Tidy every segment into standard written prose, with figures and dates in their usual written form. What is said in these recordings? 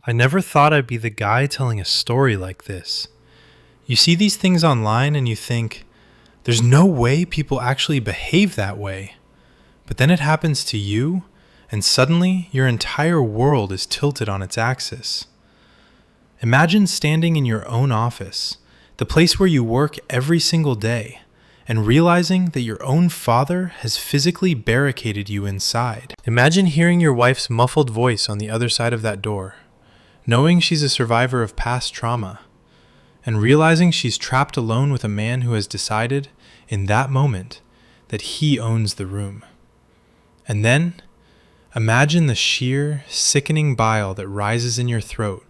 I never thought I'd be the guy telling a story like this. You see these things online and you think, there's no way people actually behave that way. But then it happens to you, and suddenly your entire world is tilted on its axis. Imagine standing in your own office, the place where you work every single day, and realizing that your own father has physically barricaded you inside. Imagine hearing your wife's muffled voice on the other side of that door, knowing she's a survivor of past trauma, and realizing she's trapped alone with a man who has decided, in that moment, that he owns the room. And then, imagine the sheer, sickening bile that rises in your throat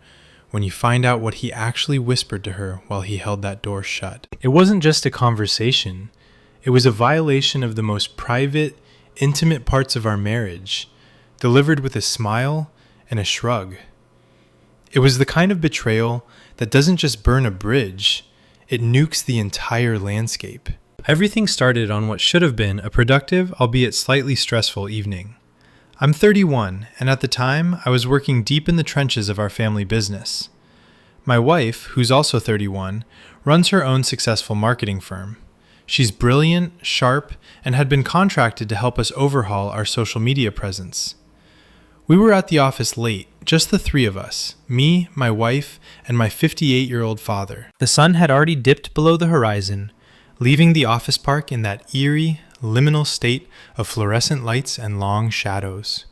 when you find out what he actually whispered to her while he held that door shut. It wasn't just a conversation. It was a violation of the most private, intimate parts of our marriage, delivered with a smile and a shrug. It was the kind of betrayal that doesn't just burn a bridge, it nukes the entire landscape. Everything started on what should have been a productive, albeit slightly stressful evening. I'm 31, and at the time, I was working deep in the trenches of our family business. My wife, who's also 31, runs her own successful marketing firm. She's brilliant, sharp, and had been contracted to help us overhaul our social media presence. We were at the office late, just the three of us, me, my wife, and my 58-year-old father. The sun had already dipped below the horizon, leaving the office park in that eerie, liminal state of fluorescent lights and long shadows.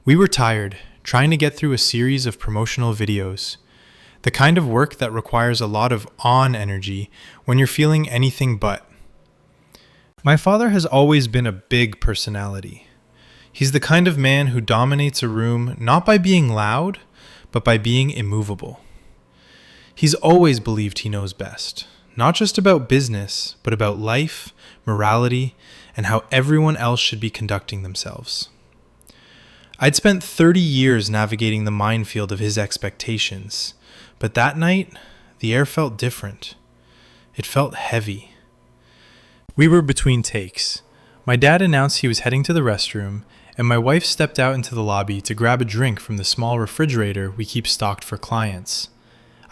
We were tired, trying to get through a series of promotional videos, the kind of work that requires a lot of on energy when you're feeling anything but. My father has always been a big personality. He's the kind of man who dominates a room not by being loud, but by being immovable. He's always believed he knows best, not just about business, but about life, morality, and how everyone else should be conducting themselves. I'd spent 30 years navigating the minefield of his expectations, but that night, the air felt different. It felt heavy. We were between takes. My dad announced he was heading to the restroom, and my wife stepped out into the lobby to grab a drink from the small refrigerator we keep stocked for clients.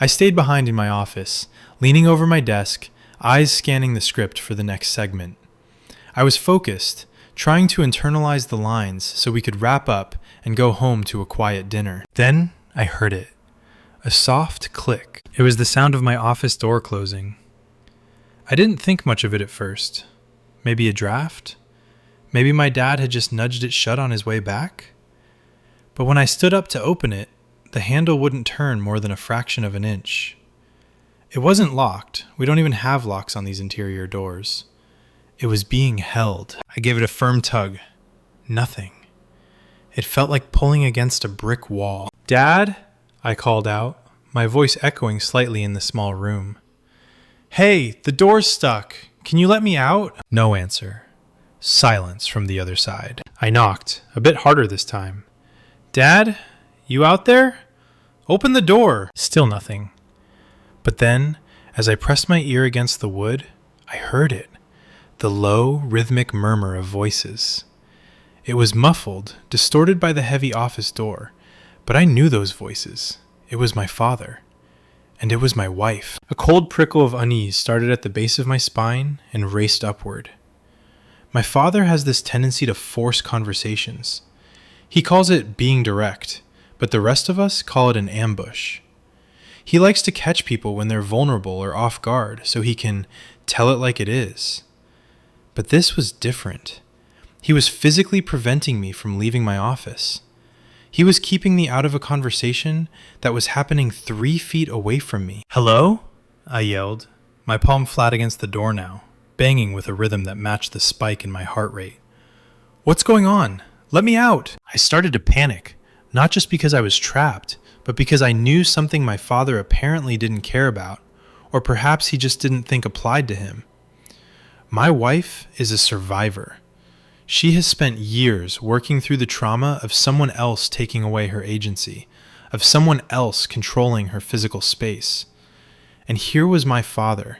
I stayed behind in my office, leaning over my desk, eyes scanning the script for the next segment. I was focused, trying to internalize the lines so we could wrap up and go home to a quiet dinner. Then I heard it. A soft click. It was the sound of my office door closing. I didn't think much of it at first. Maybe a draft? Maybe my dad had just nudged it shut on his way back? But when I stood up to open it, the handle wouldn't turn more than a fraction of an inch. It wasn't locked. We don't even have locks on these interior doors. It was being held. I gave it a firm tug. Nothing. It felt like pulling against a brick wall. "Dad?" I called out, my voice echoing slightly in the small room. "Hey, the door's stuck. Can you let me out?" No answer. Silence from the other side. I knocked, a bit harder this time. "Dad? You out there? Open the door." Still nothing. But then, as I pressed my ear against the wood, I heard it. The low, rhythmic murmur of voices. It was muffled, distorted by the heavy office door, but I knew those voices. It was my father. And it was my wife. A cold prickle of unease started at the base of my spine and raced upward. My father has this tendency to force conversations. He calls it being direct, but the rest of us call it an ambush. He likes to catch people when they're vulnerable or off guard so he can tell it like it is. But this was different. He was physically preventing me from leaving my office. He was keeping me out of a conversation that was happening 3 feet away from me. "Hello?" I yelled, my palm flat against the door now, banging with a rhythm that matched the spike in my heart rate. "What's going on? Let me out!" I started to panic, not just because I was trapped, but because I knew something my father apparently didn't care about, or perhaps he just didn't think applied to him. My wife is a survivor. She has spent years working through the trauma of someone else taking away her agency, of someone else controlling her physical space. And here was my father,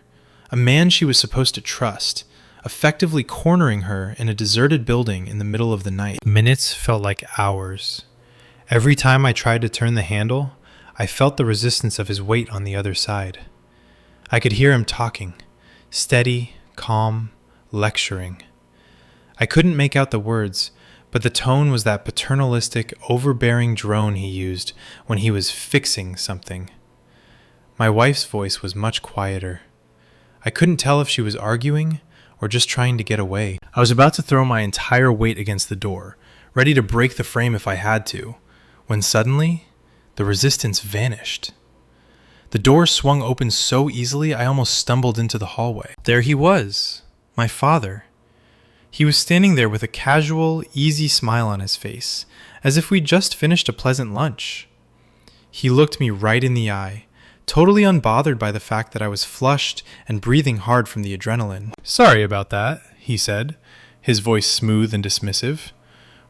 a man she was supposed to trust, effectively cornering her in a deserted building in the middle of the night. Minutes felt like hours. Every time I tried to turn the handle, I felt the resistance of his weight on the other side. I could hear him talking, steady, calm, lecturing. I couldn't make out the words, but the tone was that paternalistic, overbearing drone he used when he was fixing something. My wife's voice was much quieter. I couldn't tell if she was arguing or just trying to get away. I was about to throw my entire weight against the door, ready to break the frame if I had to, when suddenly, the resistance vanished. The door swung open so easily I almost stumbled into the hallway. There he was, my father. He was standing there with a casual, easy smile on his face, as if we'd just finished a pleasant lunch. He looked me right in the eye, totally unbothered by the fact that I was flushed and breathing hard from the adrenaline. "Sorry about that," he said, his voice smooth and dismissive.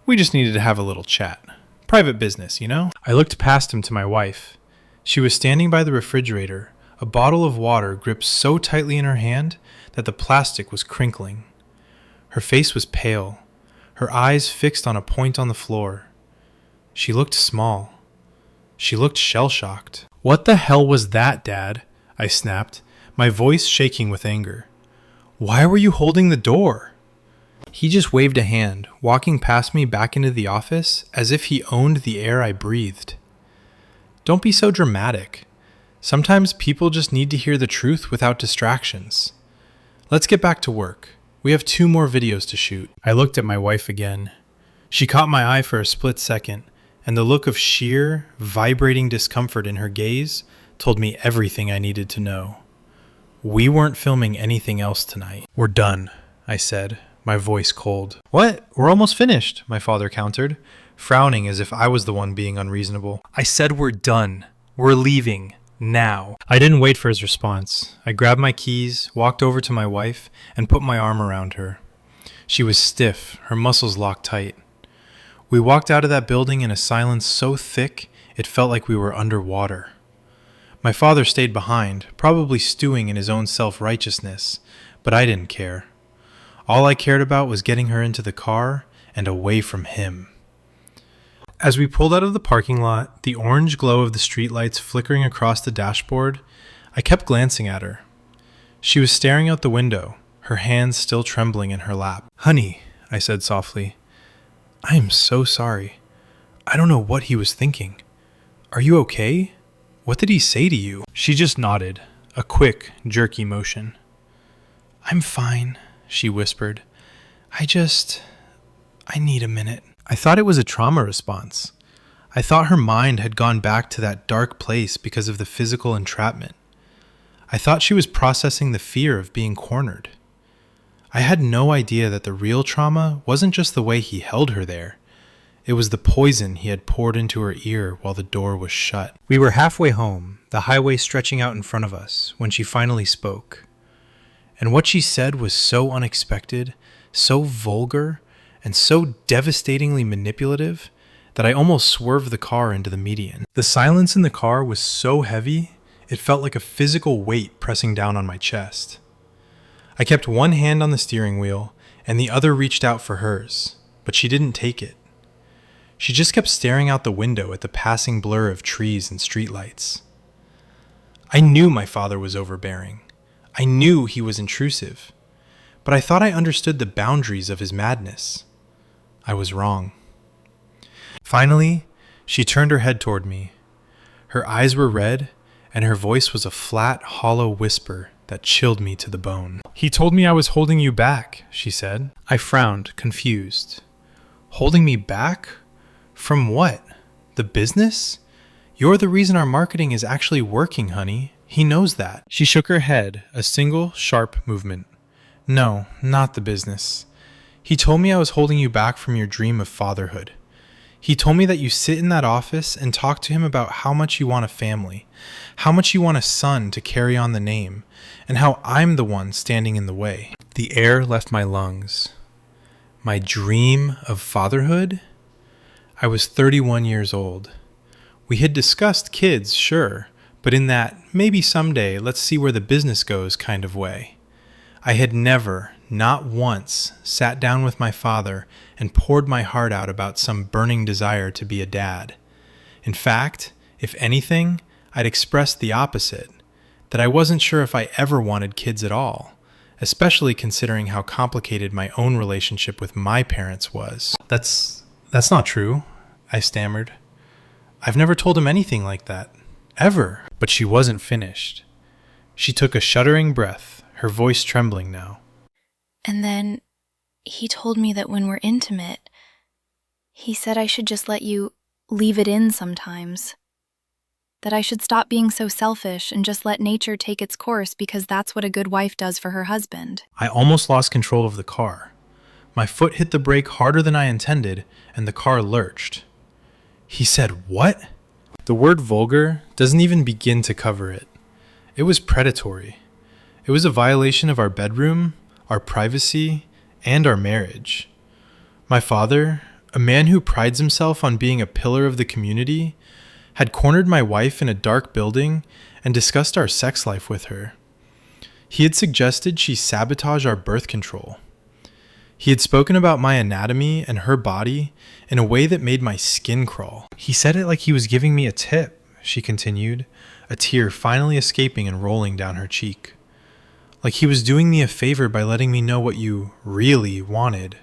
"We just needed to have a little chat. Private business, you know?" I looked past him to my wife. She was standing by the refrigerator, a bottle of water gripped so tightly in her hand that the plastic was crinkling. Her face was pale, her eyes fixed on a point on the floor. She looked small. She looked shell-shocked. "What the hell was that, Dad?" I snapped, my voice shaking with anger. "Why were you holding the door?" He just waved a hand, walking past me back into the office as if he owned the air I breathed. "Don't be so dramatic. Sometimes people just need to hear the truth without distractions. Let's get back to work. We have 2 more videos to shoot." I looked at my wife again. She caught my eye for a split second, and the look of sheer, vibrating discomfort in her gaze told me everything I needed to know. We weren't filming anything else tonight. "We're done," I said, my voice cold. "What? We're almost finished," my father countered, frowning as if I was the one being unreasonable. "I said we're done. We're leaving. Now." I didn't wait for his response. I grabbed my keys, walked over to my wife, and put my arm around her. She was stiff, her muscles locked tight. We walked out of that building in a silence so thick it felt like we were underwater. My father stayed behind, probably stewing in his own self-righteousness, but I didn't care. All I cared about was getting her into the car and away from him. As we pulled out of the parking lot, the orange glow of the streetlights flickering across the dashboard, I kept glancing at her. She was staring out the window, her hands still trembling in her lap. "Honey," I said softly, "I am so sorry. I don't know what he was thinking. Are you okay? What did he say to you?" She just nodded, a quick, jerky motion. "I'm fine," she whispered. I need a minute." I thought it was a trauma response. I thought her mind had gone back to that dark place because of the physical entrapment. I thought she was processing the fear of being cornered. I had no idea that the real trauma wasn't just the way he held her there. It was the poison he had poured into her ear while the door was shut. We were halfway home, the highway stretching out in front of us, when she finally spoke. And what she said was so unexpected, so vulgar, and so devastatingly manipulative that I almost swerved the car into the median. The silence in the car was so heavy, it felt like a physical weight pressing down on my chest. I kept one hand on the steering wheel, and the other reached out for hers, but she didn't take it. She just kept staring out the window at the passing blur of trees and streetlights. I knew my father was overbearing. I knew he was intrusive, but I thought I understood the boundaries of his madness. I was wrong. Finally, she turned her head toward me. Her eyes were red, and her voice was a flat, hollow whisper that chilled me to the bone. "He told me I was holding you back," she said. I frowned, confused. "Holding me back? From what? The business? You're the reason our marketing is actually working, honey. He knows that." She shook her head, a single, sharp movement. "No, not the business. He told me I was holding you back from your dream of fatherhood. He told me that you sit in that office and talk to him about how much you want a family, how much you want a son to carry on the name, and how I'm the one standing in the way." The air left my lungs. My dream of fatherhood? I was 31 years old. We had discussed kids, sure, but in that, maybe someday, let's see where the business goes kind of way. I had never, not once, sat down with my father and poured my heart out about some burning desire to be a dad. In fact, If anything, I'd expressed the opposite, that I wasn't sure if I ever wanted kids at all, especially considering how complicated my own relationship with my parents was. That's not true, I stammered. I've never told him anything like that. Ever. But she wasn't finished. She took a shuddering breath, her voice trembling now. And then he told me that when we're intimate, he said I should just let you leave it in sometimes. That I should stop being so selfish and just let nature take its course because that's what a good wife does for her husband. I almost lost control of the car. My foot hit the brake harder than I intended, and the car lurched. He said, "What?" The word vulgar doesn't even begin to cover it. It was predatory. It was a violation of our bedroom, our privacy, and our marriage. My father, a man who prides himself on being a pillar of the community, had cornered my wife in a dark building and discussed our sex life with her. He had suggested she sabotage our birth control. He had spoken about my anatomy and her body in a way that made my skin crawl. He said it like he was giving me a tip, she continued, a tear finally escaping and rolling down her cheek. Like he was doing me a favor by letting me know what you really wanted.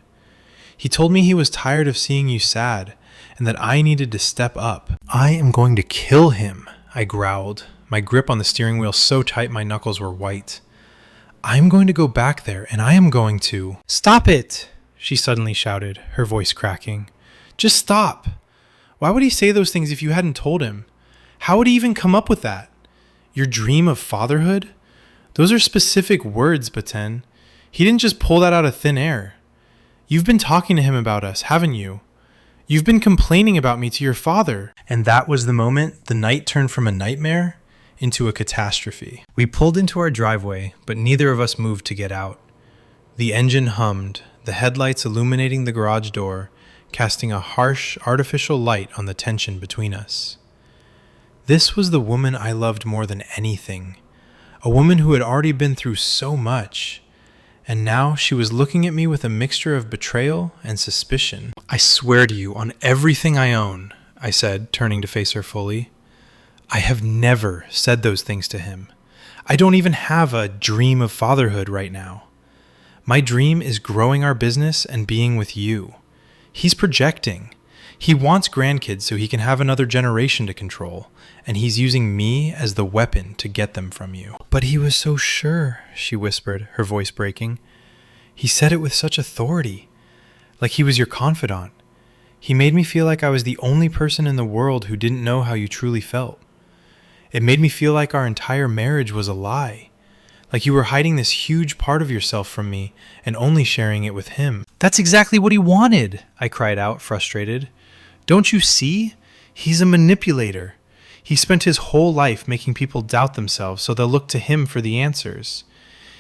He told me he was tired of seeing you sad and that I needed to step up. "I am going to kill him," I growled, my grip on the steering wheel so tight my knuckles were white. "I'm going to go back there and I am going to—" "Stop it!" she suddenly shouted, her voice cracking. "Just stop. Why would he say those things if you hadn't told him? How would he even come up with that? Your dream of fatherhood? Those are specific words, Baten. He didn't just pull that out of thin air. You've been talking to him about us, haven't you? You've been complaining about me to your father." And that was the moment the night turned from a nightmare into a catastrophe. We pulled into our driveway, but neither of us moved to get out. The engine hummed, the headlights illuminating the garage door, casting a harsh, artificial light on the tension between us. This was the woman I loved more than anything, a woman who had already been through so much, and now she was looking at me with a mixture of betrayal and suspicion. "I swear to you on everything I own," I said, turning to face her fully, "I have never said those things to him. I don't even have a dream of fatherhood right now. My dream is growing our business and being with you. He's projecting. He wants grandkids so he can have another generation to control, and he's using me as the weapon to get them from you." "But he was so sure," she whispered, her voice breaking. "He said it with such authority, like he was your confidant. He made me feel like I was the only person in the world who didn't know how you truly felt. It made me feel like our entire marriage was a lie, like you were hiding this huge part of yourself from me and only sharing it with him." "That's exactly what he wanted," I cried out, frustrated. "Don't you see? He's a manipulator. He spent his whole life making people doubt themselves so they'll look to him for the answers.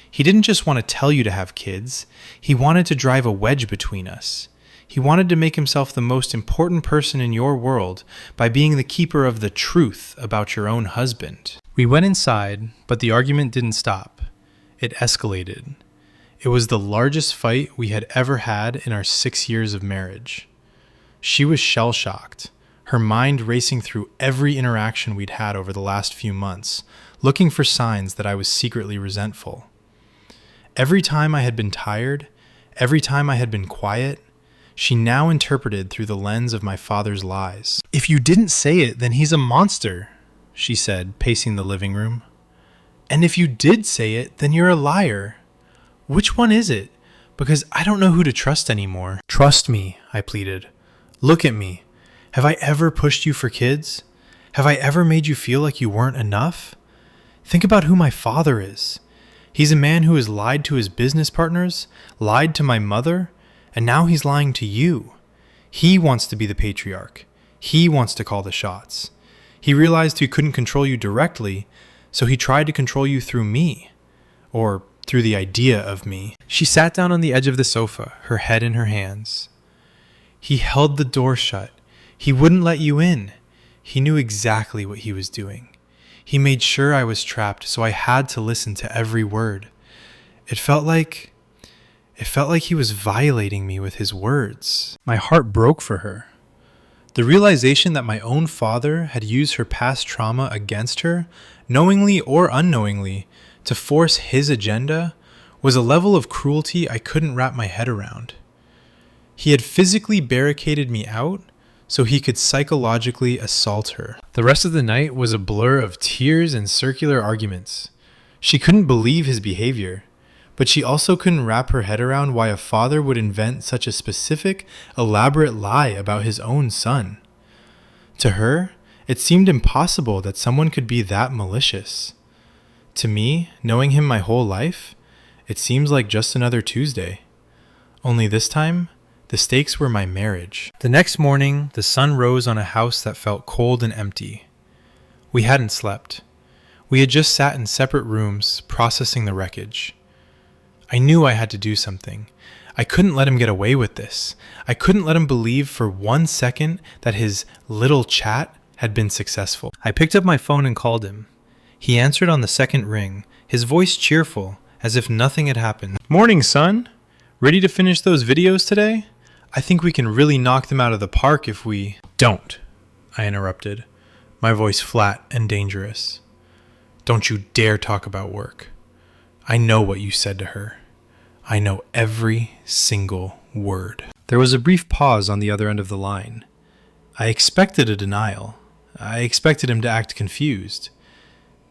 He didn't just want to tell you to have kids. He wanted to drive a wedge between us. He wanted to make himself the most important person in your world by being the keeper of the truth about your own husband." We went inside, but the argument didn't stop. It escalated. It was the largest fight we had ever had in our 6 years of marriage. She was shell-shocked, her mind racing through every interaction we'd had over the last few months, looking for signs that I was secretly resentful. Every time I had been tired, every time I had been quiet, she now interpreted through the lens of my father's lies. "If you didn't say it, then he's a monster," she said, pacing the living room. "And if you did say it, then you're a liar. Which one is it? Because I don't know who to trust anymore." "Trust me," I pleaded. "Look at me. Have I ever pushed you for kids? Have I ever made you feel like you weren't enough? Think about who my father is. He's a man who has lied to his business partners, lied to my mother, and now he's lying to you. He wants to be the patriarch. He wants to call the shots. He realized he couldn't control you directly, so he tried to control you through me, or through the idea of me." She sat down on the edge of the sofa, her head in her hands. "He held the door shut. He wouldn't let you in. He knew exactly what he was doing. He made sure I was trapped, so I had to listen to every word. It felt like he was violating me with his words." My heart broke for her. The realization that my own father had used her past trauma against her, knowingly or unknowingly, to force his agenda was a level of cruelty I couldn't wrap my head around. He had physically barricaded me out so he could psychologically assault her. The rest of the night was a blur of tears and circular arguments. She couldn't believe his behavior, but she also couldn't wrap her head around why a father would invent such a specific, elaborate lie about his own son. To her, it seemed impossible that someone could be that malicious. To me, knowing him my whole life, it seems like just another Tuesday. Only this time, the stakes were my marriage. The next morning, the sun rose on a house that felt cold and empty. We hadn't slept. We had just sat in separate rooms, processing the wreckage. I knew I had to do something. I couldn't let him get away with this. I couldn't let him believe for 1 second that his little chat had been successful. I picked up my phone and called him. He answered on the second ring, his voice cheerful, as if nothing had happened. "Morning, son. Ready to finish those videos today? I think we can really knock them out of the park if we..." "Don't," I interrupted, my voice flat and dangerous. "Don't you dare talk about work. I know what you said to her. I know every single word." There was a brief pause on the other end of the line. I expected a denial. I expected him to act confused.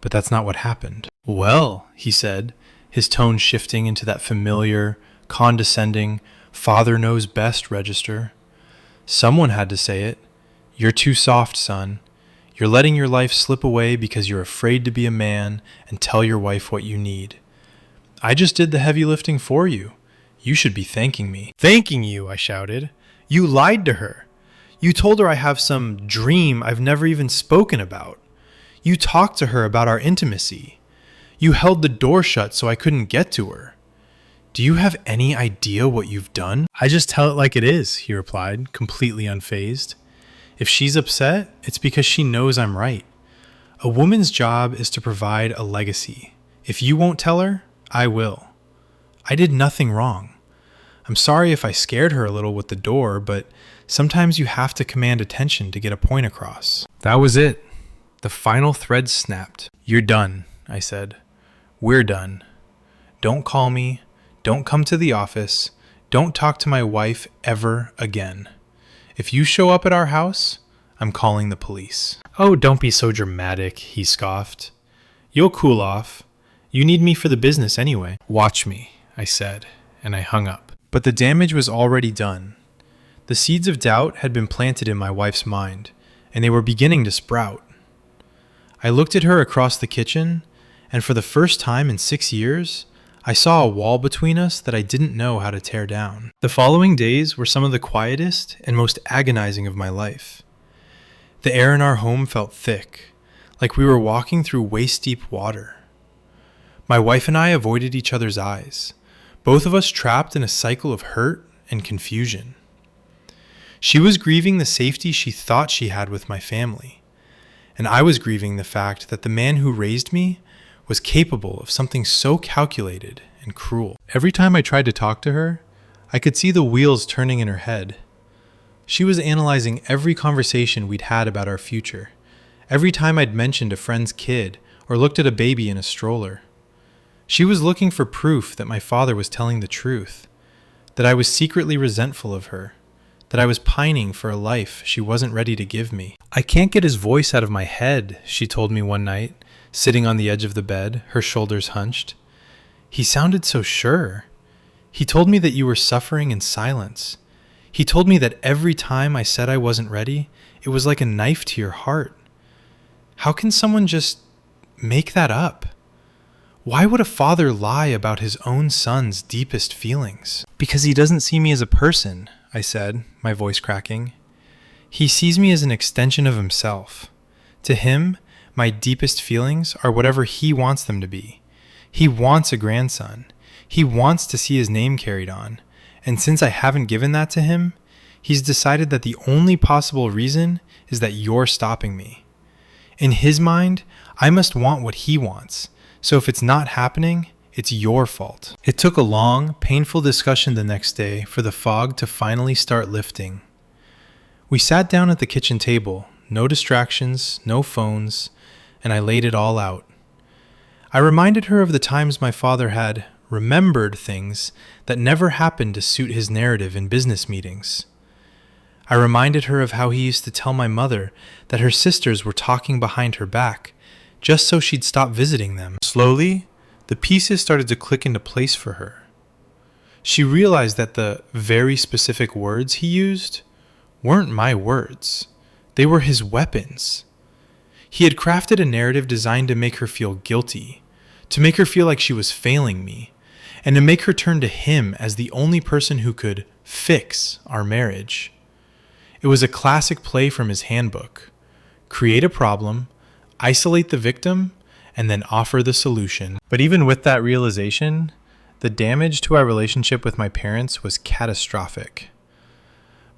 But that's not what happened. "Well," he said, his tone shifting into that familiar, condescending, father knows best register. "Someone had to say it. You're too soft, son. You're letting your life slip away because you're afraid to be a man and tell your wife what you need. I just did the heavy lifting for you. You should be thanking me." "Thanking you," I shouted. "You lied to her. You told her I have some dream I've never even spoken about. You talked to her about our intimacy. You held the door shut so I couldn't get to her. Do you have any idea what you've done?" "I just tell it like it is," he replied, completely unfazed. "If she's upset, it's because she knows I'm right. A woman's job is to provide a legacy. If you won't tell her, I will. I did nothing wrong. I'm sorry if I scared her a little with the door, but sometimes you have to command attention to get a point across." That was it. The final thread snapped. "You're done," I said. "We're done. Don't call me. Don't come to the office. Don't talk to my wife ever again. If you show up at our house, I'm calling the police." "Oh, don't be so dramatic," he scoffed. "You'll cool off. You need me for the business anyway." "Watch me," I said, and I hung up. But the damage was already done. The seeds of doubt had been planted in my wife's mind, and they were beginning to sprout. I looked at her across the kitchen, and for the first time in 6 years, I saw a wall between us that I didn't know how to tear down. The following days were some of the quietest and most agonizing of my life. The air in our home felt thick, like we were walking through waist-deep water. My wife and I avoided each other's eyes, both of us trapped in a cycle of hurt and confusion. She was grieving the safety she thought she had with my family, and I was grieving the fact that the man who raised me was capable of something so calculated and cruel. Every time I tried to talk to her, I could see the wheels turning in her head. She was analyzing every conversation we'd had about our future, every time I'd mentioned a friend's kid or looked at a baby in a stroller. She was looking for proof that my father was telling the truth, that I was secretly resentful of her, that I was pining for a life she wasn't ready to give me. "I can't get his voice out of my head," she told me one night, sitting on the edge of the bed, her shoulders hunched. "He sounded so sure. He told me that you were suffering in silence. He told me that every time I said I wasn't ready, it was like a knife to your heart. How can someone just make that up? Why would a father lie about his own son's deepest feelings?" "Because he doesn't see me as a person," I said, my voice cracking. "He sees me as an extension of himself. To him, my deepest feelings are whatever he wants them to be. He wants a grandson. He wants to see his name carried on. And since I haven't given that to him, he's decided that the only possible reason is that you're stopping me. In his mind, I must want what he wants. So if it's not happening, it's your fault." It took a long, painful discussion the next day for the fog to finally start lifting. We sat down at the kitchen table, no distractions, no phones, and I laid it all out. I reminded her of the times my father had remembered things that never happened to suit his narrative in business meetings. I reminded her of how he used to tell my mother that her sisters were talking behind her back, just so she'd stop visiting them. Slowly, the pieces started to click into place for her. She realized that the very specific words he used weren't my words. They were his weapons. He had crafted a narrative designed to make her feel guilty, to make her feel like she was failing me, and to make her turn to him as the only person who could fix our marriage. It was a classic play from his handbook. Create a problem, isolate the victim, and then offer the solution. But even with that realization, the damage to our relationship with my parents was catastrophic.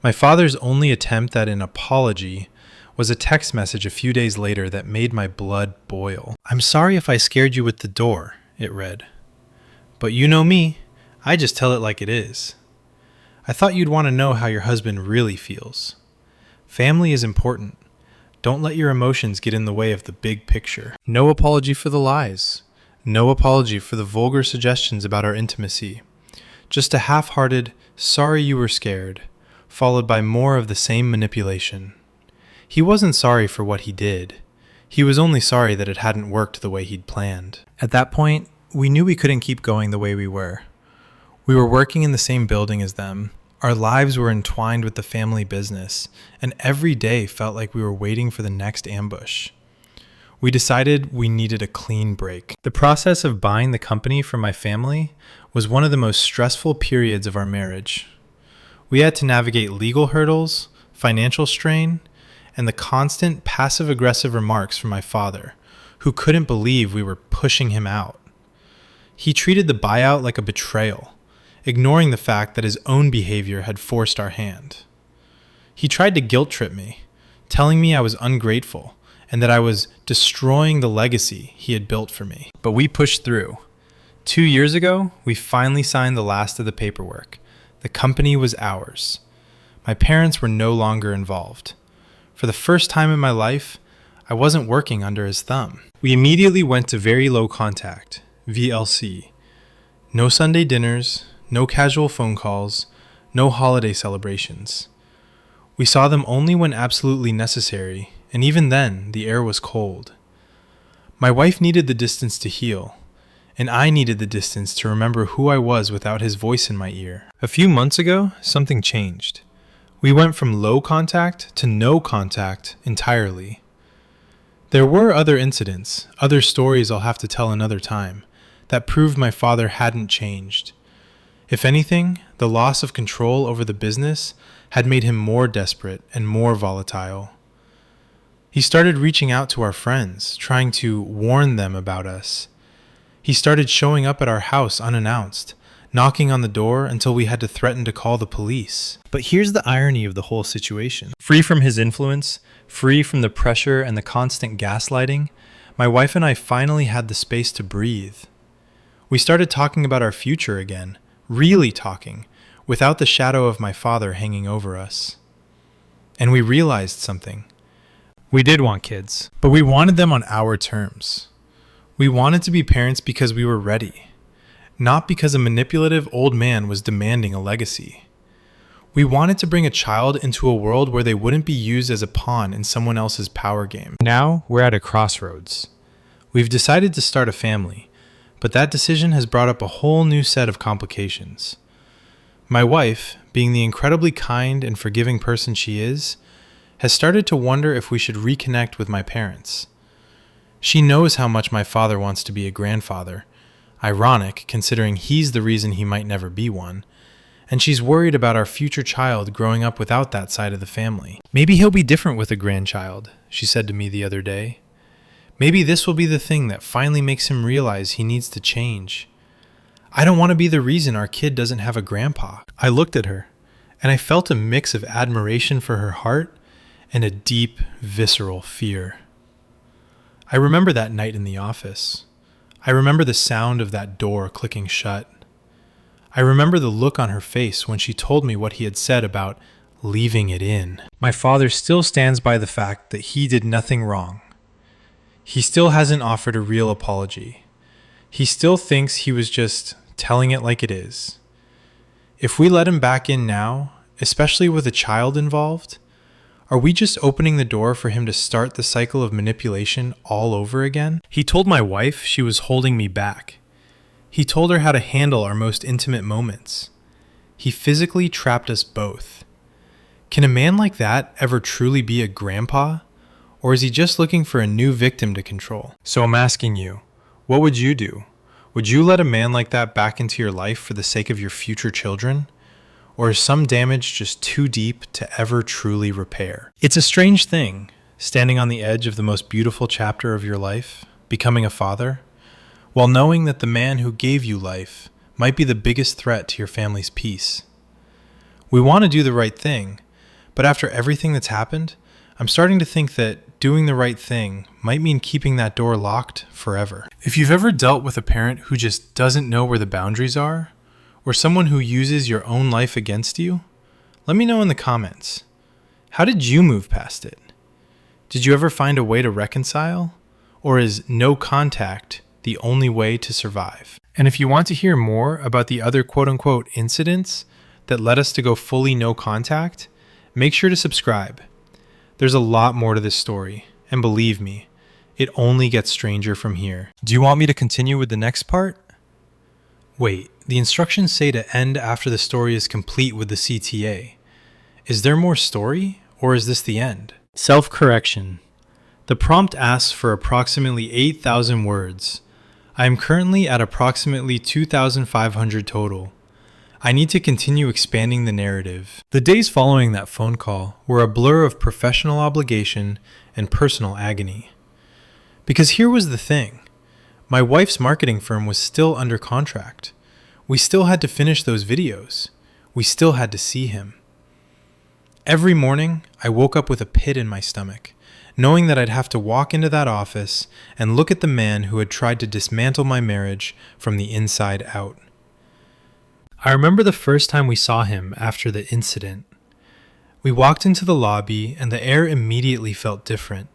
My father's only attempt at an apology was a text message a few days later that made my blood boil. "I'm sorry if I scared you with the door," it read. "But you know me, I just tell it like it is. I thought you'd want to know how your husband really feels. Family is important. Don't let your emotions get in the way of the big picture. No apology for the lies. No apology for the vulgar suggestions about our intimacy. Just a half-hearted, sorry you were scared, followed by more of the same manipulation." He wasn't sorry for what he did. He was only sorry that it hadn't worked the way he'd planned. At that point, we knew we couldn't keep going the way we were. We were working in the same building as them. Our lives were entwined with the family business, and every day felt like we were waiting for the next ambush. We decided we needed a clean break. The process of buying the company from my family was one of the most stressful periods of our marriage. We had to navigate legal hurdles, financial strain, and the constant passive-aggressive remarks from my father, who couldn't believe we were pushing him out. He treated the buyout like a betrayal, ignoring the fact that his own behavior had forced our hand. He tried to guilt-trip me, telling me I was ungrateful and that I was destroying the legacy he had built for me. But we pushed through. 2 years ago, we finally signed the last of the paperwork. The company was ours. My parents were no longer involved. For the first time in my life, I wasn't working under his thumb. We immediately went to very low contact, VLC. No Sunday dinners, no casual phone calls, no holiday celebrations. We saw them only when absolutely necessary, and even then, the air was cold. My wife needed the distance to heal, and I needed the distance to remember who I was without his voice in my ear. A few months ago, something changed. We went from low contact to no contact entirely. There were other incidents, other stories I'll have to tell another time, that proved my father hadn't changed. If anything, the loss of control over the business had made him more desperate and more volatile. He started reaching out to our friends, trying to warn them about us. He started showing up at our house unannounced, knocking on the door until we had to threaten to call the police. But here's the irony of the whole situation. Free from his influence, free from the pressure and the constant gaslighting, my wife and I finally had the space to breathe. We started talking about our future again, really talking, without the shadow of my father hanging over us. And we realized something. We did want kids, but we wanted them on our terms. We wanted to be parents because we were ready, not because a manipulative old man was demanding a legacy. We wanted to bring a child into a world where they wouldn't be used as a pawn in someone else's power game. Now we're at a crossroads. We've decided to start a family, but that decision has brought up a whole new set of complications. My wife, being the incredibly kind and forgiving person she is, has started to wonder if we should reconnect with my parents. She knows how much my father wants to be a grandfather, ironic considering he's the reason he might never be one, and she's worried about our future child growing up without that side of the family. Maybe he'll be different with a grandchild, she said to me the other day. Maybe this will be the thing that finally makes him realize he needs to change. I don't want to be the reason our kid doesn't have a grandpa. I looked at her, and I felt a mix of admiration for her heart and a deep, visceral fear. I remember that night in the office. I remember the sound of that door clicking shut. I remember the look on her face when she told me what he had said about leaving it in. My father still stands by the fact that he did nothing wrong. He still hasn't offered a real apology. He still thinks he was just telling it like it is. If we let him back in now, especially with a child involved, are we just opening the door for him to start the cycle of manipulation all over again? He told my wife she was holding me back. He told her how to handle our most intimate moments. He physically trapped us both. Can a man like that ever truly be a grandpa? Or is he just looking for a new victim to control? So I'm asking you, what would you do? Would you let a man like that back into your life for the sake of your future children? Or is some damage just too deep to ever truly repair? It's a strange thing, standing on the edge of the most beautiful chapter of your life, becoming a father, while knowing that the man who gave you life might be the biggest threat to your family's peace. We want to do the right thing, but after everything that's happened, I'm starting to think that doing the right thing might mean keeping that door locked forever. If you've ever dealt with a parent who just doesn't know where the boundaries are, or someone who uses your own life against you, let me know in the comments. How did you move past it? Did you ever find a way to reconcile? Or is no contact the only way to survive? And if you want to hear more about the other quote-unquote incidents that led us to go fully no contact, make sure to subscribe. There's a lot more to this story, and believe me, it only gets stranger from here. Do you want me to continue with the next part? Wait, the instructions say to end after the story is complete with the CTA. Is there more story, or is this the end? Self-correction. The prompt asks for approximately 8,000 words. I am currently at approximately 2,500 total. I need to continue expanding the narrative. The days following that phone call were a blur of professional obligation and personal agony. Because here was the thing. My wife's marketing firm was still under contract. We still had to finish those videos. We still had to see him. Every morning, I woke up with a pit in my stomach, knowing that I'd have to walk into that office and look at the man who had tried to dismantle my marriage from the inside out. I remember the first time we saw him after the incident. We walked into the lobby and the air immediately felt different.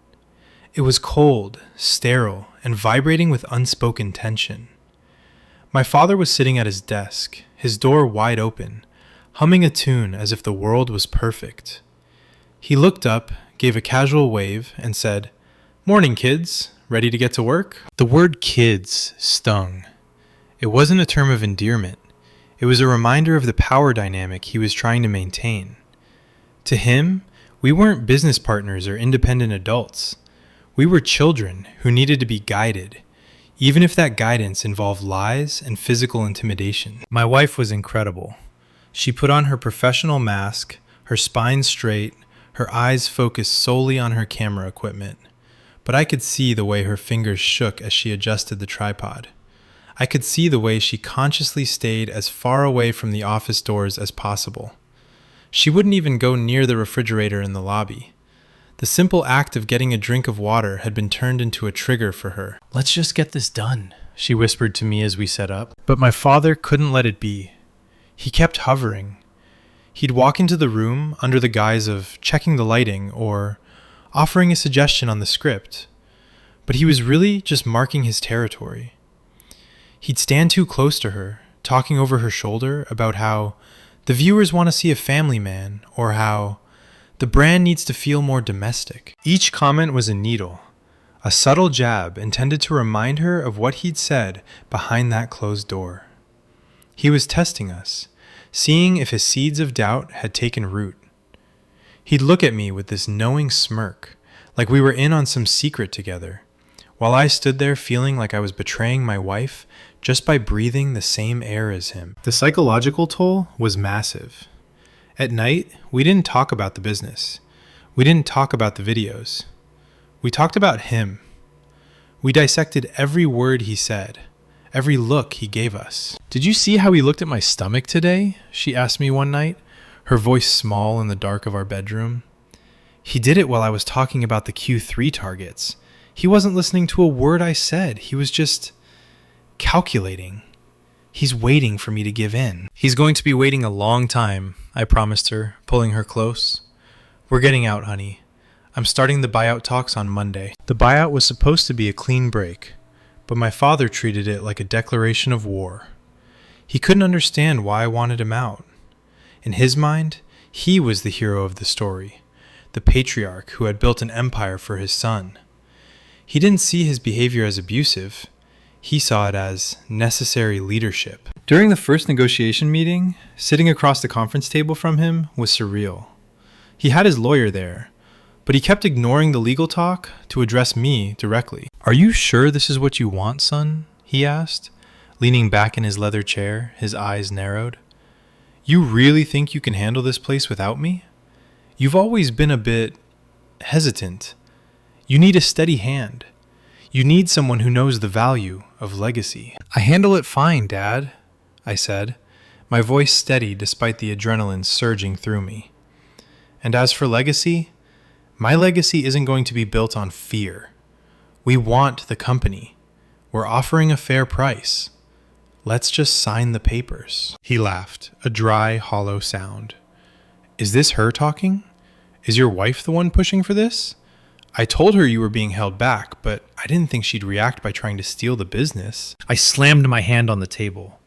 It was cold, sterile, and vibrating with unspoken tension. My father was sitting at his desk, his door wide open, humming a tune as if the world was perfect. He looked up, gave a casual wave, and said, "Morning, kids. Ready to get to work?" The word kids stung. It wasn't a term of endearment. It was a reminder of the power dynamic he was trying to maintain. To him, we weren't business partners or independent adults. We were children who needed to be guided, even if that guidance involved lies and physical intimidation. My wife was incredible. She put on her professional mask, her spine straight, her eyes focused solely on her camera equipment. But I could see the way her fingers shook as she adjusted the tripod. I could see the way she consciously stayed as far away from the office doors as possible. She wouldn't even go near the refrigerator in the lobby. The simple act of getting a drink of water had been turned into a trigger for her. "Let's just get this done," she whispered to me as we set up. But my father couldn't let it be. He kept hovering. He'd walk into the room under the guise of checking the lighting or offering a suggestion on the script. But he was really just marking his territory. He'd stand too close to her, talking over her shoulder about how the viewers want to see a family man, or how the brand needs to feel more domestic. Each comment was a needle, a subtle jab intended to remind her of what he'd said behind that closed door. He was testing us, seeing if his seeds of doubt had taken root. He'd look at me with this knowing smirk, like we were in on some secret together, while I stood there feeling like I was betraying my wife just by breathing the same air as him. The psychological toll was massive. At night, we didn't talk about the business. We didn't talk about the videos. We talked about him. We dissected every word he said, every look he gave us. "Did you see how he looked at my stomach today?" she asked me one night, her voice small in the dark of our bedroom. He did it while I was talking about the Q3 targets. He wasn't listening to a word I said. He was just calculating. He's waiting for me to give in. He's going to be waiting a long time, I promised her, pulling her close. We're getting out, honey. I'm starting the buyout talks on Monday. The buyout was supposed to be a clean break, but my father treated it like a declaration of war. He couldn't understand why I wanted him out. In his mind, he was the hero of the story, the patriarch who had built an empire for his son. He didn't see his behavior as abusive. He saw it as necessary leadership. During the first negotiation meeting, sitting across the conference table from him was surreal. He had his lawyer there, but he kept ignoring the legal talk to address me directly. "Are you sure this is what you want, son?" he asked, leaning back in his leather chair, his eyes narrowed. "You really think you can handle this place without me? You've always been a bit hesitant. You need a steady hand. You need someone who knows the value of legacy." "I handle it fine, Dad," I said, my voice steady despite the adrenaline surging through me. "And as for legacy, my legacy isn't going to be built on fear. We want the company. We're offering a fair price. Let's just sign the papers." He laughed, a dry, hollow sound. "Is this her talking? Is your wife the one pushing for this? I told her you were being held back, but I didn't think she'd react by trying to steal the business." I slammed my hand on the table.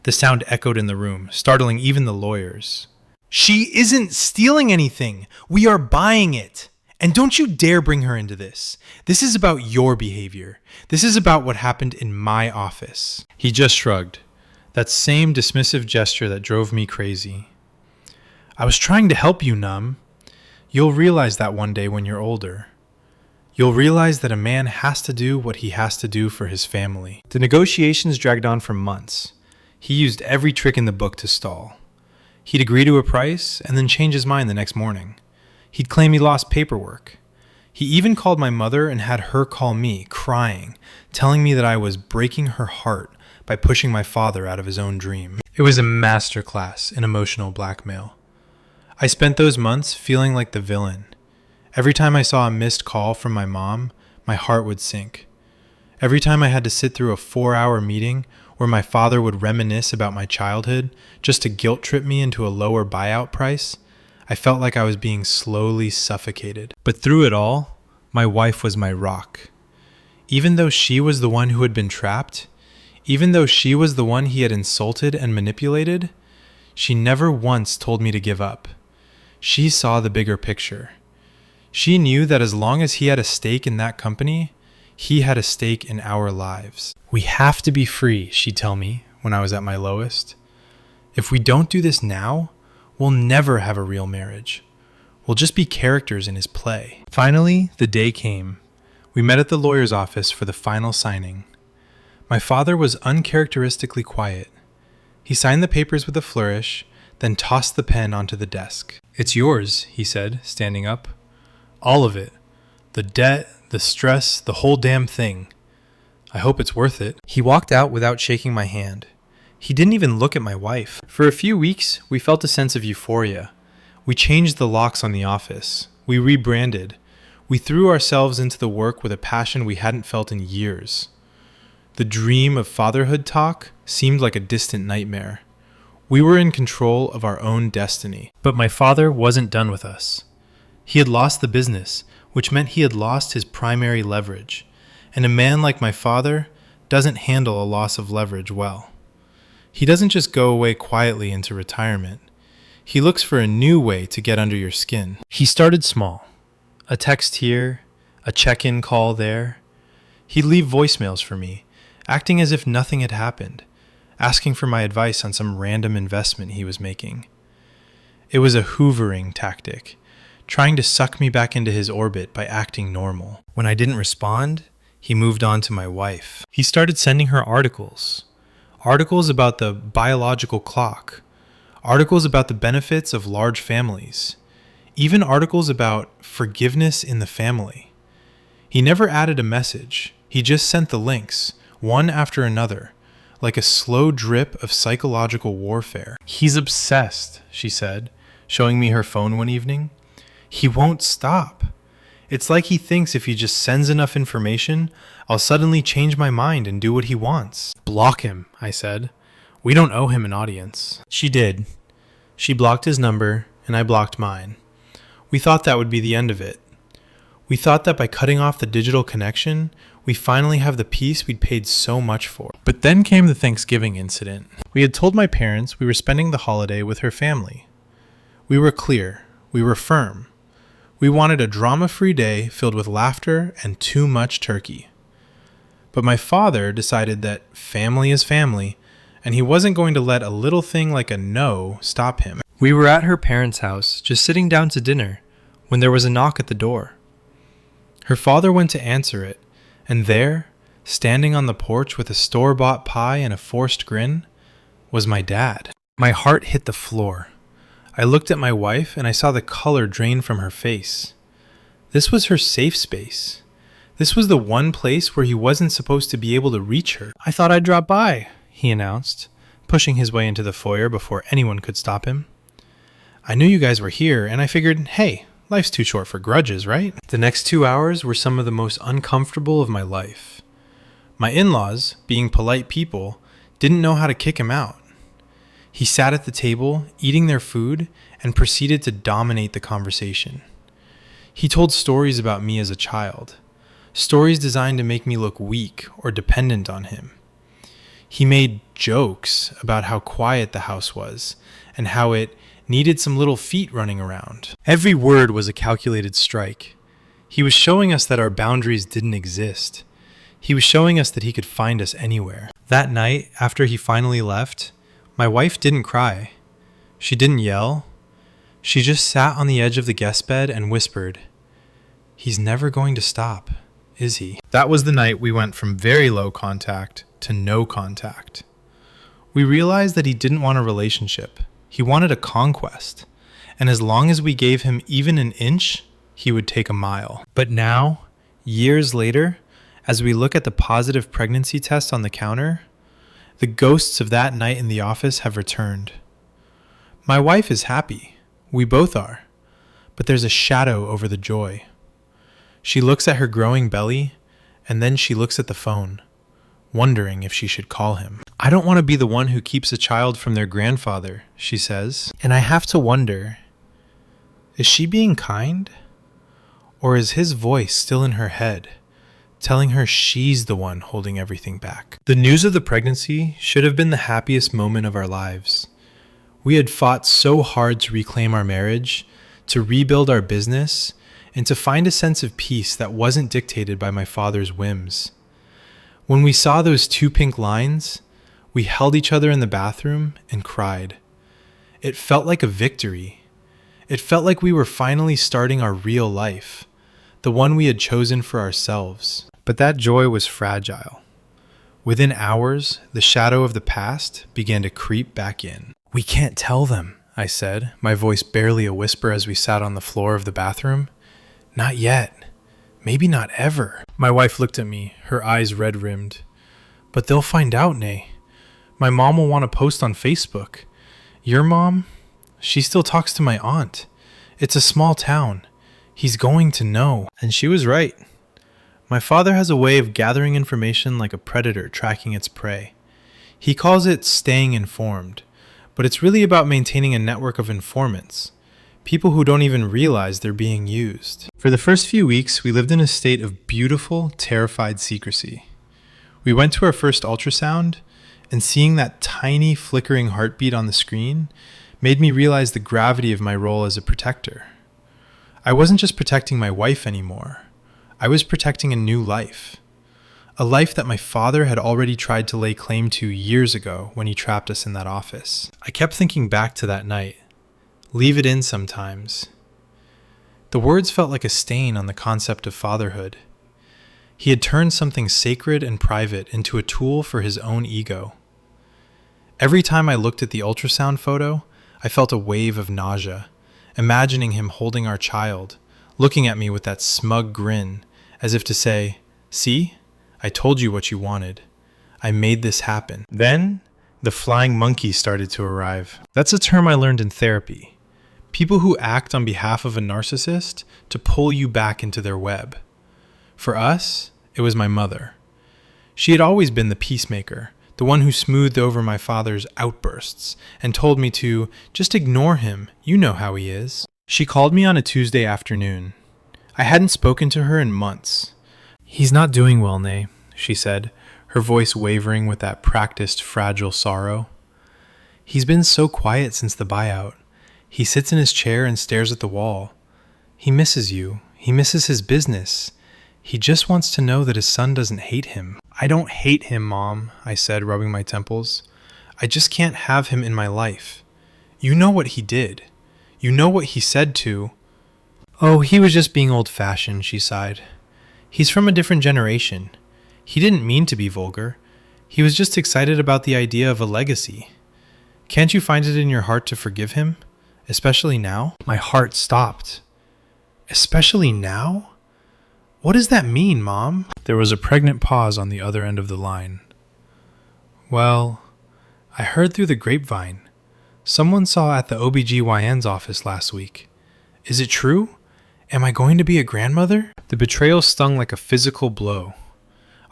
The sound echoed in the room, startling even the lawyers. "She isn't stealing anything. We are buying it. And don't you dare bring her into this. This is about your behavior. This is about what happened in my office." He just shrugged, that same dismissive gesture that drove me crazy. "I was trying to help you, Numb. You'll realize that one day when you're older. You'll realize that a man has to do what he has to do for his family." The negotiations dragged on for months. He used every trick in the book to stall. He'd agree to a price and then change his mind the next morning. He'd claim he lost paperwork. He even called my mother and had her call me, crying, telling me that I was breaking her heart by pushing my father out of his own dream. It was a masterclass in emotional blackmail. I spent those months feeling like the villain. Every time I saw a missed call from my mom, my heart would sink. Every time I had to sit through a 4-hour meeting where my father would reminisce about my childhood just to guilt trip me into a lower buyout price, I felt like I was being slowly suffocated. But through it all, my wife was my rock. Even though she was the one who had been trapped, even though she was the one he had insulted and manipulated, she never once told me to give up. She saw the bigger picture. She knew that as long as he had a stake in that company, he had a stake in our lives. "We have to be free," she'd tell me when I was at my lowest. "If we don't do this now, we'll never have a real marriage. We'll just be characters in his play." Finally, the day came. We met at the lawyer's office for the final signing. My father was uncharacteristically quiet. He signed the papers with a flourish, then tossed the pen onto the desk. "It's yours," he said, standing up. "All of it. The debt, the stress, the whole damn thing. I hope it's worth it." He walked out without shaking my hand. He didn't even look at my wife. For a few weeks, we felt a sense of euphoria. We changed the locks on the office. We rebranded. We threw ourselves into the work with a passion we hadn't felt in years. The dream of fatherhood talk seemed like a distant nightmare. We were in control of our own destiny. But my father wasn't done with us. He had lost the business, which meant he had lost his primary leverage. And a man like my father doesn't handle a loss of leverage well. He doesn't just go away quietly into retirement. He looks for a new way to get under your skin. He started small. A text here, a check-in call there. He'd leave voicemails for me, acting as if nothing had happened, asking for my advice on some random investment he was making. It was a hoovering tactic, trying to suck me back into his orbit by acting normal. When I didn't respond, he moved on to my wife. He started sending her articles about the biological clock, articles about the benefits of large families, even articles about forgiveness in the family. He never added a message. He just sent the links, one after another, like a slow drip of psychological warfare. "He's obsessed," she said, showing me her phone one evening. "He won't stop. It's like he thinks if he just sends enough information, I'll suddenly change my mind and do what he wants." "Block him," I said. We don't owe him an audience. She did. She blocked his number, and I blocked mine. We thought that would be the end of it. We thought that by cutting off the digital connection, we finally have the peace we'd paid so much for. But then came the Thanksgiving incident. We had told my parents we were spending the holiday with her family. We were clear. We were firm. We wanted a drama-free day filled with laughter and too much turkey. But my father decided that family is family, and he wasn't going to let a little thing like a no stop him. We were at her parents' house, just sitting down to dinner, when there was a knock at the door. Her father went to answer it, and there, standing on the porch with a store-bought pie and a forced grin, was my dad. My heart hit the floor. I looked at my wife, and I saw the color drain from her face. This was her safe space. This was the one place where he wasn't supposed to be able to reach her. "I thought I'd drop by," he announced, pushing his way into the foyer before anyone could stop him. "I knew you guys were here, and I figured, hey, life's too short for grudges, right?" The next 2 hours were some of the most uncomfortable of my life. My in-laws, being polite people, didn't know how to kick him out. He sat at the table, eating their food, and proceeded to dominate the conversation. He told stories about me as a child, stories designed to make me look weak or dependent on him. He made jokes about how quiet the house was and how it needed some little feet running around. Every word was a calculated strike. He was showing us that our boundaries didn't exist. He was showing us that he could find us anywhere. That night, after he finally left, my wife didn't cry. She didn't yell. She just sat on the edge of the guest bed and whispered, "He's never going to stop, is he?" That was the night we went from very low contact to no contact. We realized that he didn't want a relationship. He wanted a conquest. And as long as we gave him even an inch, he would take a mile. But now, years later, as we look at the positive pregnancy test on the counter, the ghosts of that night in the office have returned. My wife is happy. We both are. But there's a shadow over the joy. She looks at her growing belly, and then she looks at the phone, wondering if she should call him. "I don't want to be the one who keeps a child from their grandfather," she says. And I have to wonder, is she being kind? Or is his voice still in her head, telling her she's the one holding everything back? The news of the pregnancy should have been the happiest moment of our lives. We had fought so hard to reclaim our marriage, to rebuild our business, and to find a sense of peace that wasn't dictated by my father's whims. When we saw those 2 pink lines, we held each other in the bathroom and cried. It felt like a victory. It felt like we were finally starting our real life, the one we had chosen for ourselves. But that joy was fragile. Within hours, the shadow of the past began to creep back in. "We can't tell them," I said, my voice barely a whisper as we sat on the floor of the bathroom. "Not yet. Maybe not ever." My wife looked at me, her eyes red-rimmed. "But they'll find out, Nay. My mom will want to post on Facebook. Your mom? She still talks to my aunt. It's a small town. He's going to know." And she was right. My father has a way of gathering information like a predator tracking its prey. He calls it staying informed, but it's really about maintaining a network of informants, people who don't even realize they're being used. For the first few weeks, we lived in a state of beautiful, terrified secrecy. We went to our first ultrasound, and seeing that tiny, flickering heartbeat on the screen made me realize the gravity of my role as a protector. I wasn't just protecting my wife anymore. I was protecting a new life. A life that my father had already tried to lay claim to years ago when he trapped us in that office. I kept thinking back to that night. Leave it in sometimes. The words felt like a stain on the concept of fatherhood. He had turned something sacred and private into a tool for his own ego. Every time I looked at the ultrasound photo, I felt a wave of nausea, imagining him holding our child, looking at me with that smug grin, as if to say, "See, I told you what you wanted. I made this happen." Then, the flying monkey started to arrive. That's a term I learned in therapy. People who act on behalf of a narcissist to pull you back into their web. For us, it was my mother. She had always been the peacemaker, the one who smoothed over my father's outbursts and told me to just ignore him. You know how he is. She called me on a Tuesday afternoon. I hadn't spoken to her in months. He's not doing well, Nay, she said, her voice wavering with that practiced fragile sorrow. He's been so quiet since the buyout. He sits in his chair and stares at the wall. He misses you. He misses his business. He just wants to know that his son doesn't hate him. I don't hate him, Mom, I said, rubbing my temples. I just can't have him in my life. You know what he did. You know what he said to... Oh, he was just being old-fashioned, she sighed. He's from a different generation. He didn't mean to be vulgar. He was just excited about the idea of a legacy. Can't you find it in your heart to forgive him? Especially now? My heart stopped. Especially now? What does that mean, Mom? There was a pregnant pause on the other end of the line. Well, I heard through the grapevine. Someone saw at the OBGYN's office last week. Is it true? Am I going to be a grandmother? The betrayal stung like a physical blow.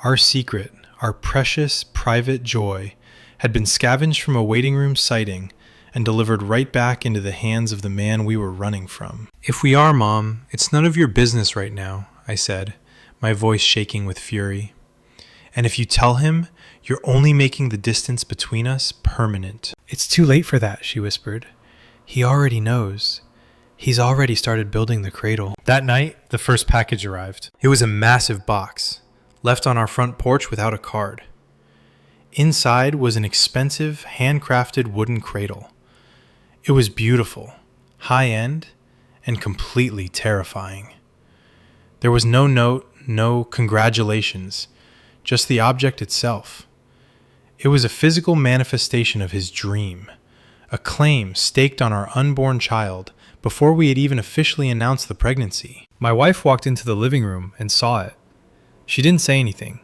Our secret, our precious, private joy, had been scavenged from a waiting room sighting and delivered right back into the hands of the man we were running from. If we are, Mom, it's none of your business right now, I said, my voice shaking with fury. And if you tell him, you're only making the distance between us permanent. It's too late for that, she whispered. He already knows. He's already started building the cradle. That night, the first package arrived. It was a massive box, left on our front porch without a card. Inside was an expensive, handcrafted wooden cradle. It was beautiful, high-end, and completely terrifying. There was no note, no congratulations, just the object itself. It was a physical manifestation of his dream, a claim staked on our unborn child before we had even officially announced the pregnancy. My wife walked into the living room and saw it. She didn't say anything.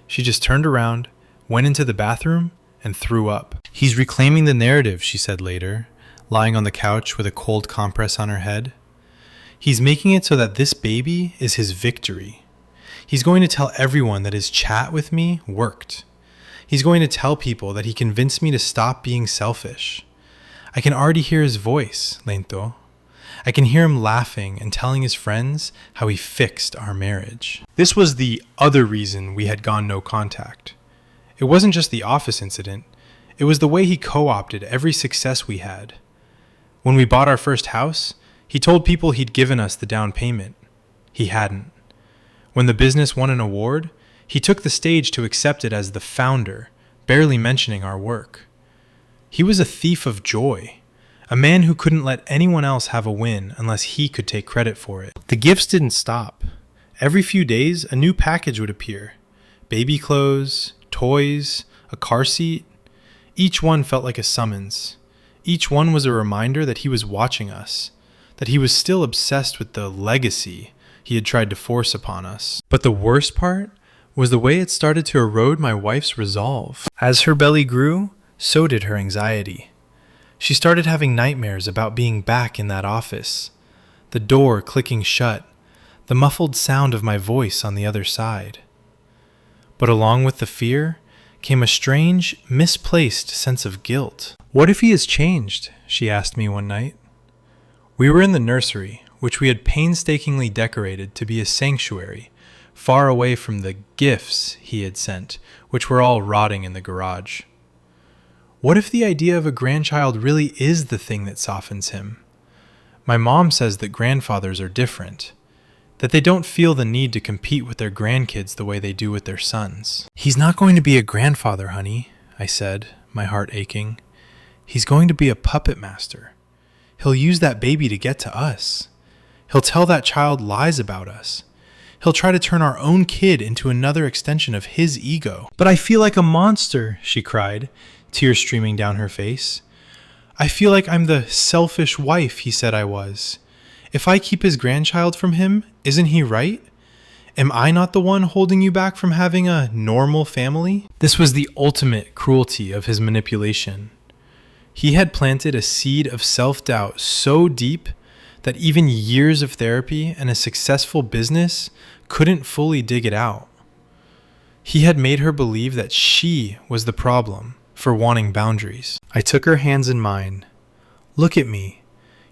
She just turned around, went into the bathroom, and threw up. He's reclaiming the narrative, she said later, lying on the couch with a cold compress on her head. He's making it so that this baby is his victory. He's going to tell everyone that his chat with me worked. He's going to tell people that he convinced me to stop being selfish. I can already hear his voice, Lento. I can hear him laughing and telling his friends how he fixed our marriage. This was the other reason we had gone no contact. It wasn't just the office incident. It was the way he co-opted every success we had. When we bought our first house, he told people he'd given us the down payment. He hadn't. When the business won an award, he took the stage to accept it as the founder, barely mentioning our work. He was a thief of joy, a man who couldn't let anyone else have a win unless he could take credit for it. The gifts didn't stop. Every few days, a new package would appear. Baby clothes, toys, a car seat. Each one felt like a summons. Each one was a reminder that he was watching us, that he was still obsessed with the legacy he had tried to force upon us. But the worst part was the way it started to erode my wife's resolve. As her belly grew, so did her anxiety. She started having nightmares about being back in that office, the door clicking shut, the muffled sound of my voice on the other side. But along with the fear came a strange, misplaced sense of guilt. What if he has changed? She asked me one night. We were in the nursery, which we had painstakingly decorated to be a sanctuary, far away from the gifts he had sent, which were all rotting in the garage. What if the idea of a grandchild really is the thing that softens him? My mom says that grandfathers are different, that they don't feel the need to compete with their grandkids the way they do with their sons. He's not going to be a grandfather, honey, I said, my heart aching. He's going to be a puppet master. He'll use that baby to get to us. He'll tell that child lies about us. He'll try to turn our own kid into another extension of his ego. But I feel like a monster, she cried, tears streaming down her face. I feel like I'm the selfish wife he said I was. If I keep his grandchild from him, isn't he right? Am I not the one holding you back from having a normal family? This was the ultimate cruelty of his manipulation. He had planted a seed of self-doubt so deep that even years of therapy and a successful business couldn't fully dig it out. He had made her believe that she was the problem for wanting boundaries. I took her hands in mine. Look at me.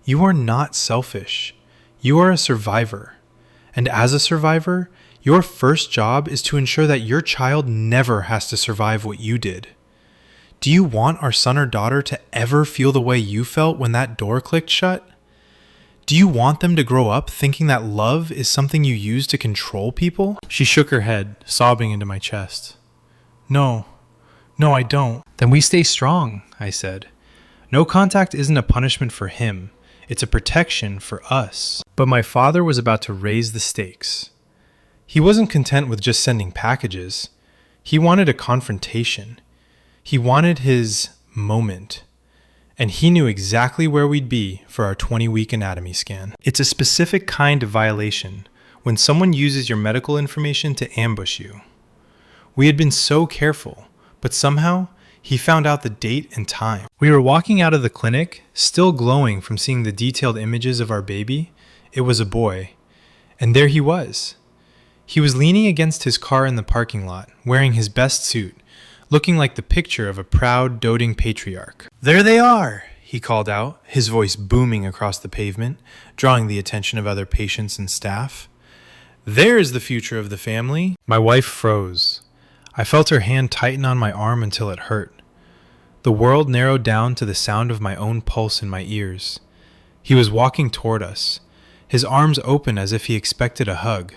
You are not selfish. You are a survivor. And as a survivor, your first job is to ensure that your child never has to survive what you did. Do you want our son or daughter to ever feel the way you felt when that door clicked shut? Do you want them to grow up thinking that love is something you use to control people? She shook her head, sobbing into my chest. No, I don't. Then we stay strong, I said. No contact isn't a punishment for him. It's a protection for us. But my father was about to raise the stakes. He wasn't content with just sending packages. He wanted a confrontation. He wanted his moment. And he knew exactly where we'd be for our 20-week anatomy scan. It's a specific kind of violation when someone uses your medical information to ambush you. We had been so careful, but somehow he found out the date and time. We were walking out of the clinic, still glowing from seeing the detailed images of our baby. It was a boy. And there he was. He was leaning against his car in the parking lot, wearing his best suit, looking like the picture of a proud, doting patriarch. There they are, he called out, his voice booming across the pavement, drawing the attention of other patients and staff. There's the future of the family. My wife froze. I felt her hand tighten on my arm until it hurt. The world narrowed down to the sound of my own pulse in my ears. He was walking toward us, his arms open as if he expected a hug,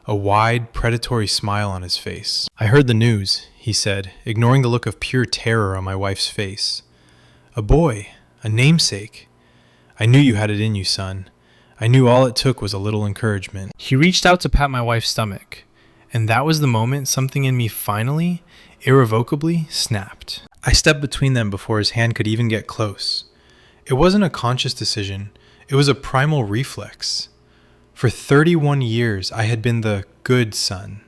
a wide, predatory smile on his face. I heard the news, he said, ignoring the look of pure terror on my wife's face. A boy, a namesake. I knew you had it in you, son. I knew all it took was a little encouragement. He reached out to pat my wife's stomach, and that was the moment something in me finally, irrevocably, snapped. I stepped between them before his hand could even get close. It wasn't a conscious decision. It was a primal reflex. For 31 years, I had been the good son.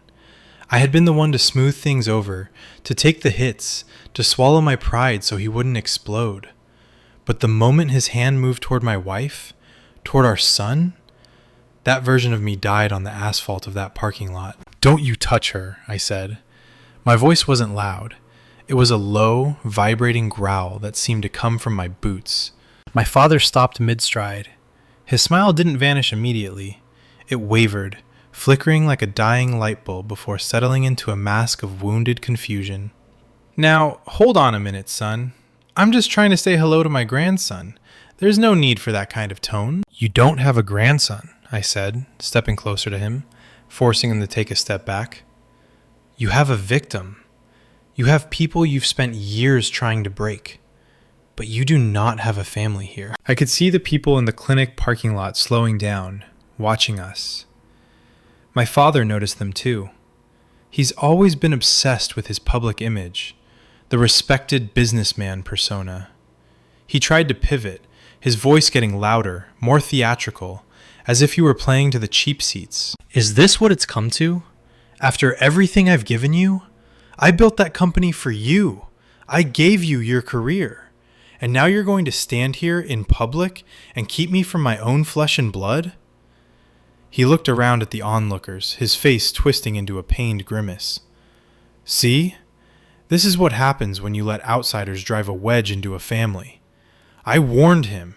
I had been the one to smooth things over, to take the hits, to swallow my pride so he wouldn't explode. But the moment his hand moved toward my wife, toward our son, that version of me died on the asphalt of that parking lot. Don't you touch her, I said. My voice wasn't loud. It was a low, vibrating growl that seemed to come from my boots. My father stopped mid-stride. His smile didn't vanish immediately. It wavered, flickering like a dying light bulb before settling into a mask of wounded confusion. Now, hold on a minute, son. I'm just trying to say hello to my grandson. There's no need for that kind of tone. You don't have a grandson, I said, stepping closer to him, forcing him to take a step back. You have a victim. You have people you've spent years trying to break. But you do not have a family here. I could see the people in the clinic parking lot slowing down, watching us. My father noticed them too. He's always been obsessed with his public image, the respected businessman persona. He tried to pivot, his voice getting louder, more theatrical, as if he were playing to the cheap seats. Is this what it's come to? After everything I've given you? I built that company for you. I gave you your career. And now you're going to stand here in public and keep me from my own flesh and blood? He looked around at the onlookers, his face twisting into a pained grimace. See? This is what happens when you let outsiders drive a wedge into a family. I warned him.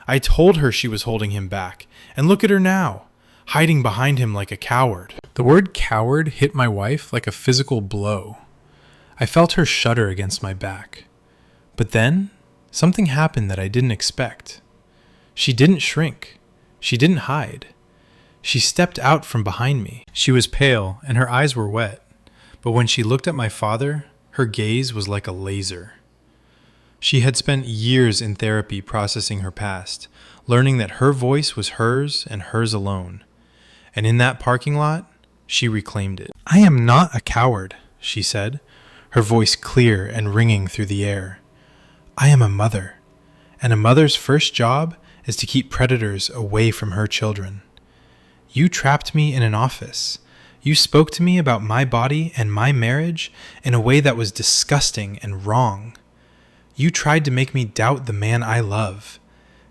I told her she was holding him back. And look at her now, hiding behind him like a coward. The word coward hit my wife like a physical blow. I felt her shudder against my back. But then, something happened that I didn't expect. She didn't shrink. She didn't hide. She stepped out from behind me. She was pale and her eyes were wet, but when she looked at my father, her gaze was like a laser. She had spent years in therapy processing her past, learning that her voice was hers and hers alone. And in that parking lot, she reclaimed it. I am not a coward, she said, her voice clear and ringing through the air. I am a mother, and a mother's first job is to keep predators away from her children. You trapped me in an office. You spoke to me about my body and my marriage in a way that was disgusting and wrong. You tried to make me doubt the man I love.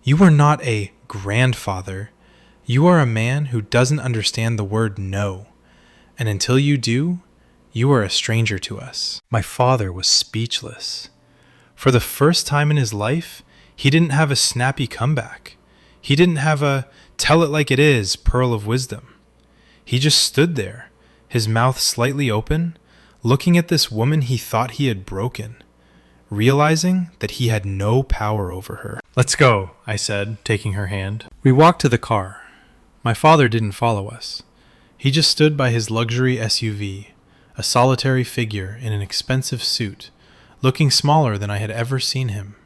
You are not a grandfather. You are a man who doesn't understand the word no. And until you do, You are a stranger to us." My father was speechless. For the first time in his life, he didn't have a snappy comeback. He didn't have a "tell it like it is" pearl of wisdom. He just stood there, his mouth slightly open, looking at this woman he thought he had broken, realizing that he had no power over her. "Let's go," I said, taking her hand. We walked to the car. My father didn't follow us. He just stood by his luxury SUV, a solitary figure in an expensive suit, looking smaller than I had ever seen him.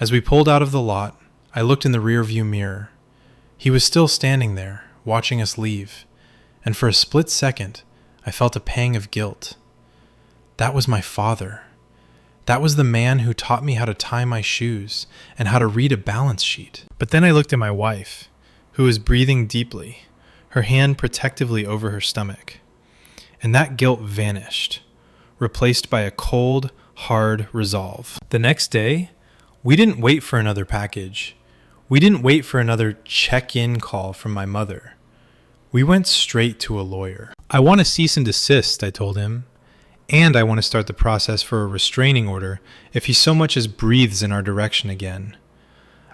As we pulled out of the lot, I looked in the rearview mirror. He was still standing there, watching us leave, and for a split second, I felt a pang of guilt. That was my father. That was the man who taught me how to tie my shoes and how to read a balance sheet. But then I looked at my wife, who was breathing deeply, her hand protectively over her stomach. And that guilt vanished, replaced by a cold, hard resolve. The next day, we didn't wait for another package. We didn't wait for another check-in call from my mother. We went straight to a lawyer. "I want to cease and desist," I told him. "And I want to start the process for a restraining order if he so much as breathes in our direction again.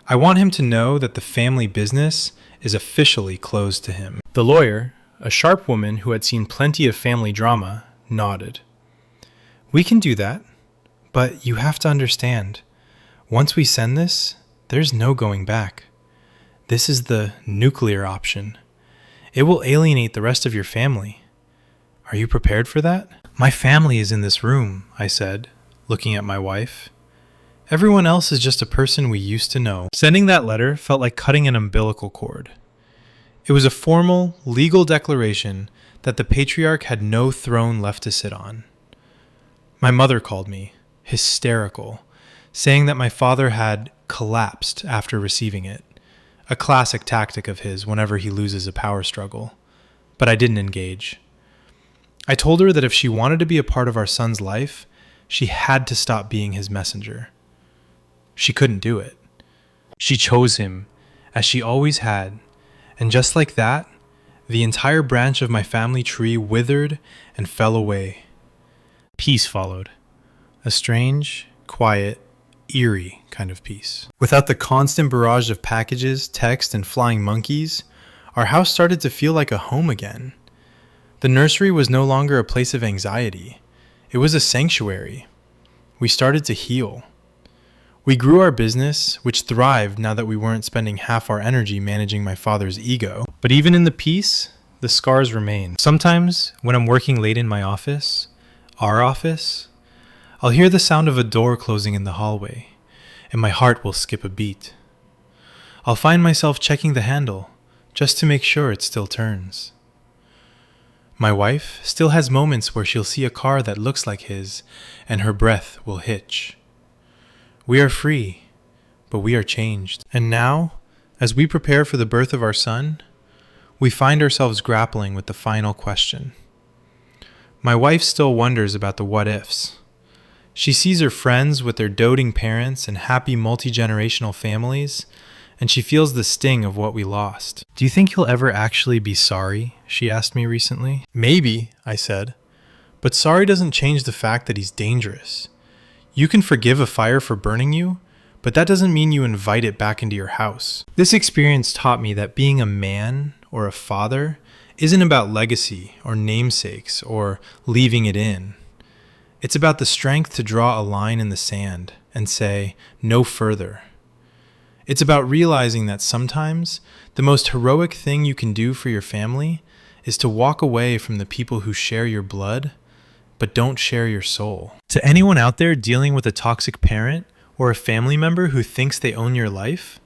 I want him to know that the family business is officially closed to him." The lawyer, a sharp woman who had seen plenty of family drama, nodded. "We can do that, but you have to understand, once we send this, there's no going back. This is the nuclear option. It will alienate the rest of your family. Are you prepared for that?" "My family is in this room," I said, looking at my wife. "Everyone else is just a person we used to know." Sending that letter felt like cutting an umbilical cord. It was a formal, legal declaration that the patriarch had no throne left to sit on. My mother called me, hysterical, saying that my father had collapsed after receiving it, a classic tactic of his whenever he loses a power struggle. But I didn't engage. I told her that if she wanted to be a part of our son's life, she had to stop being his messenger. She couldn't do it. She chose him, as she always had, and just like that, the entire branch of my family tree withered and fell away. Peace followed. A strange, quiet, eerie kind of peace. Without the constant barrage of packages, text, and flying monkeys, our house started to feel like a home again. The nursery was no longer a place of anxiety. It was a sanctuary. We started to heal. We grew our business, which thrived now that we weren't spending half our energy managing my father's ego. But even in the peace, the scars remain. Sometimes, when I'm working late in my office, our office, I'll hear the sound of a door closing in the hallway, and my heart will skip a beat. I'll find myself checking the handle, just to make sure it still turns. My wife still has moments where she'll see a car that looks like his, and her breath will hitch. We are free, but we are changed. And now, as we prepare for the birth of our son, we find ourselves grappling with the final question. My wife still wonders about the what-ifs. She sees her friends with their doting parents and happy multi-generational families, and she feels the sting of what we lost. "Do you think he'll ever actually be sorry?" she asked me recently. "Maybe," I said, "but sorry doesn't change the fact that he's dangerous. You can forgive a fire for burning you, but that doesn't mean you invite it back into your house." This experience taught me that being a man or a father isn't about legacy or namesakes or leaving it in. It's about the strength to draw a line in the sand and say, no further. It's about realizing that sometimes the most heroic thing you can do for your family is to walk away from the people who share your blood, but don't share your soul. To anyone out there dealing with a toxic parent or a family member who thinks they own your life,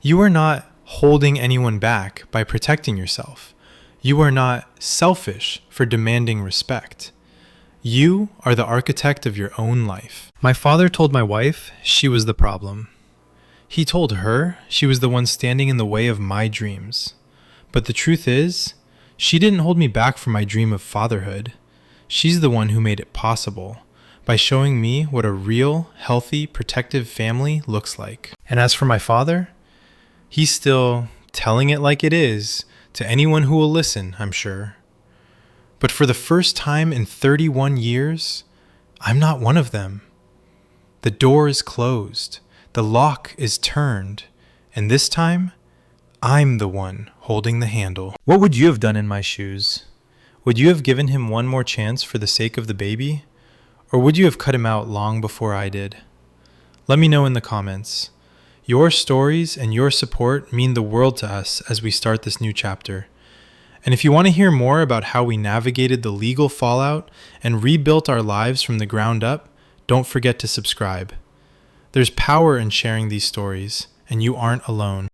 you are not holding anyone back by protecting yourself. You are not selfish for demanding respect. You are the architect of your own life. My father told my wife she was the problem. He told her she was the one standing in the way of my dreams. But the truth is, she didn't hold me back from my dream of fatherhood. She's the one who made it possible by showing me what a real, healthy, protective family looks like. And as for my father, he's still telling it like it is to anyone who will listen, I'm sure. But for the first time in 31 years, I'm not one of them. The door is closed, the lock is turned, and this time, I'm the one holding the handle. What would you have done in my shoes? Would you have given him one more chance for the sake of the baby? Or would you have cut him out long before I did? Let me know in the comments. Your stories and your support mean the world to us as we start this new chapter. And if you want to hear more about how we navigated the legal fallout and rebuilt our lives from the ground up, don't forget to subscribe. There's power in sharing these stories, and you aren't alone.